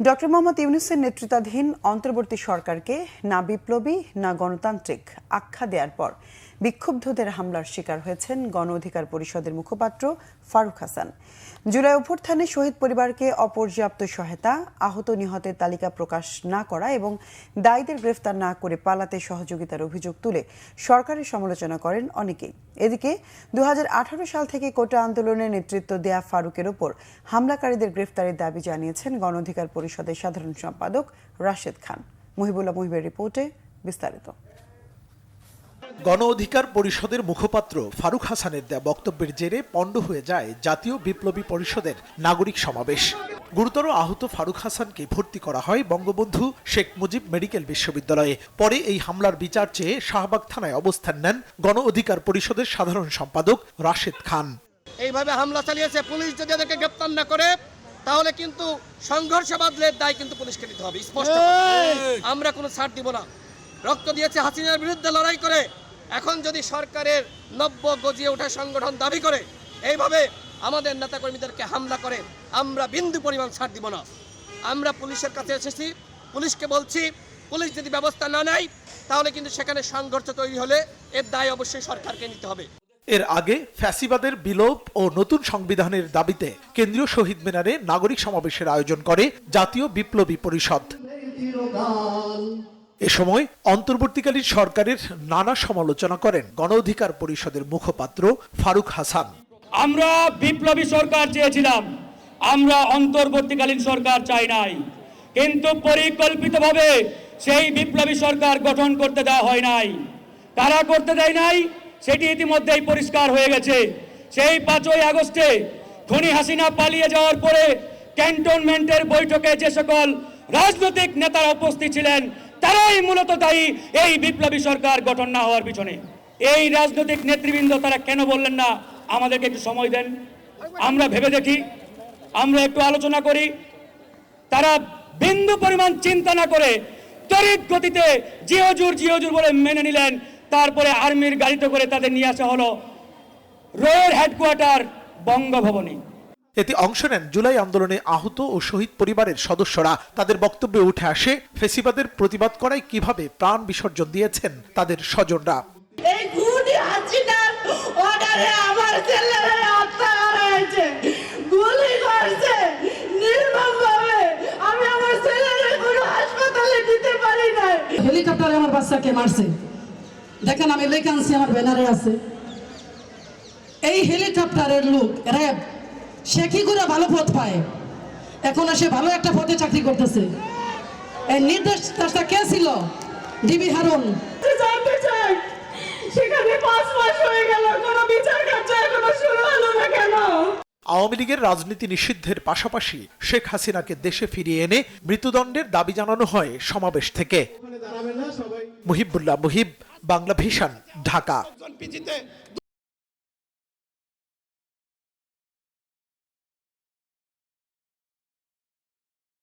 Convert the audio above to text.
Doctor Mohammad ইউনূসের নেতৃত্বাধীন অন্তর্বর্তী সরকারকে না বিপ্লবী না গণতান্ত্রিক আখ্যা দেওয়ার পর বিক্ষুব্ধদের হামলার শিকার হয়েছেন গণ অধিকার পরিষদের মুখপাত্র ফারুক হাসান। জুলাই অভ্যুত্থানে শহীদ পরিবারকে অপর্যাপ্ত সহায়তা, আহত নিহতের তালিকা প্রকাশ না করা এবং দায়ীদের গ্রেফতার না করে পালাতে সহযোগিতার অভিযোগ তুলে সরকারের সমালোচনা করেন অনেকেই। এদিকে 2018 সাল থেকে কোটা আন্দোলনের নেতৃত্ব দেয়া ফারুকের ওপর হামলাকারীদের গ্রেফতারের দাবি জানিয়েছেন গণ অধিকার পরিষদের সাধারণ সম্পাদক রাশেদ খান। মুহিবুল্লাহ মুহিবের রিপোর্টে বিস্তারিত। গণ অধিকার পরিষদের মুখপাত্র ফারুক হাসানের দেয়া বক্তব্যের জেরে পণ্ড হয়ে যায় জাতীয় বিপ্লবী পরিষদের নাগরিক সমাবেশ। গুরুতর আহত ফারুক হাসানকে ভর্তি করা হয় বঙ্গবন্ধু শেখ মুজিব মেডিকেল বিশ্ববিদ্যালয়ে। পরে এই হামলার বিচার চেয়ে শাহবাগ থানায় অবস্থান নেন গণ অধিকার পরিষদের সাধারণ সম্পাদক রাশেদ খান। এইভাবে হামলা চালিয়েছে, পুলিশ যদি এদেরকে গ্রেপ্তার না করে তাহলে কিন্তু সংঘর্ষ বাদলের দায় কিন্তু পুলিশকে নিতে হবে। স্পষ্ট, আমরা কোনো ছাড় দিব না। রক্ত দিয়েছে হাসিনার বিরুদ্ধে লড়াই করে, এখন যদি সরকারের নব্য গজিয়ে ওঠা সংগঠন দাবি করে এইভাবে আমাদের নেতাকর্মীদেরকে হামলা করে, আমরা বিন্দু পরিমাণ ছাড় দিব না। আমরা পুলিশের কাছে এসেছি, পুলিশকে বলছি পুলিশ যদি ব্যবস্থা না নেয় তাহলে কিন্তু সেখানে সংঘর্ষ তৈরি হলে এর দায় অবশ্যই সরকারকে নিতে হবে। এর আগে ফ্যাসিবাদের বিলোপ ও নতুন সংবিধানের দাবিতে কেন্দ্রীয় শহীদ মিনারে নাগরিক সমাবেশের আয়োজন করে জাতীয় বিপ্লবী পরিষদ। এ সময় অন্তর্বর্তীকালীন সরকারের নানা সমালোচনা করেন গণ অধিকার পরিষদের মুখপাত্র ফারুক হাসান। আমরা বিপ্লবী সরকার চেয়েছিলাম, আমরা অন্তর্বর্তীকালীন সরকার চাই নাই, কিন্তু পরিকল্পিতভাবে সেই বিপ্লবী সরকার গঠন করতে দেওয়া হয় নাই। কারা করতে দেয় নাই সেটি ইতিমধ্যেই পরিষ্কার হয়ে গেছে। সেই 5ই আগস্টে খনি হাসিনা পালিয়ে যাওয়ার পরে ক্যান্টনমেন্টের বৈঠকে যে সকল রাজনৈতিক নেতারা উপস্থিত ছিলেন তারাই মূলত দায়ী এই বিপ্লবী সরকার গঠন না হওয়ার পিছনে। এই রাজনৈতিক নেতৃবৃন্দ তারা কেন বললেন না আমাদেরকে একটু সময় দেন, আমরা ভেবে দেখি, আমরা একটু আলোচনা করি? তারা বিন্দু পরিমাণ চিন্তা না করে তড়িৎ গতিতে জিও বলে মেনে নিলেন। তারপরে আর্মির গাড়িতে করে তাদের নিয়ে আসা হলো রয়ের হেডকোয়ার্টার বঙ্গভবনে। এতে অংশ নেন জুলাই আন্দোলনে আহত ও শহীদ পরিবারের সদস্যরা। তাদের বক্তব্যে উঠে আসে ফ্যাসিবাদের প্রতিবাদ করায় কিভাবে প্রাণ বিসর্জন দিয়েছেন তাদের স্বজনরা। এই খুনি হাসিনার অর্ডারে আমার ছেলেরা হত্যা হয়েছে, গুলি করছে নির্মমভাবে। আমি আমার ছেলেরা কোনো হাসপাতালে দিতে পারি না। হেলিকপ্টারে আমার বাচ্চাকে মারছে, দেখেন আমি লেখা আনছি, আমার ব্যানারে আছে। এই হেলিকপ্টারের লোক র্যাব, সে কি করে ভালো পথ পায়? এখন সে ভালো একটা পথে চাকরি করতেছে। এই নির্দেশটা কে ছিল? ডিবি হারুন। জানতে চাই সেখানে 5 মাস হয়ে গেল, কোনো বিচার কার্য এখনো শুরু হলো না কেন? আওয়ামী লীগের রাজনীতি নিষিদ্ধের পাশাপাশি শেখ হাসিনাকে দেশে ফিরিয়ে এনে মৃত্যুদণ্ডের দাবি জানানো হয় সমাবেশ থেকে। মুহিবুল্লাহ মুহিব, বাংলা ভিশন, ঢাকা।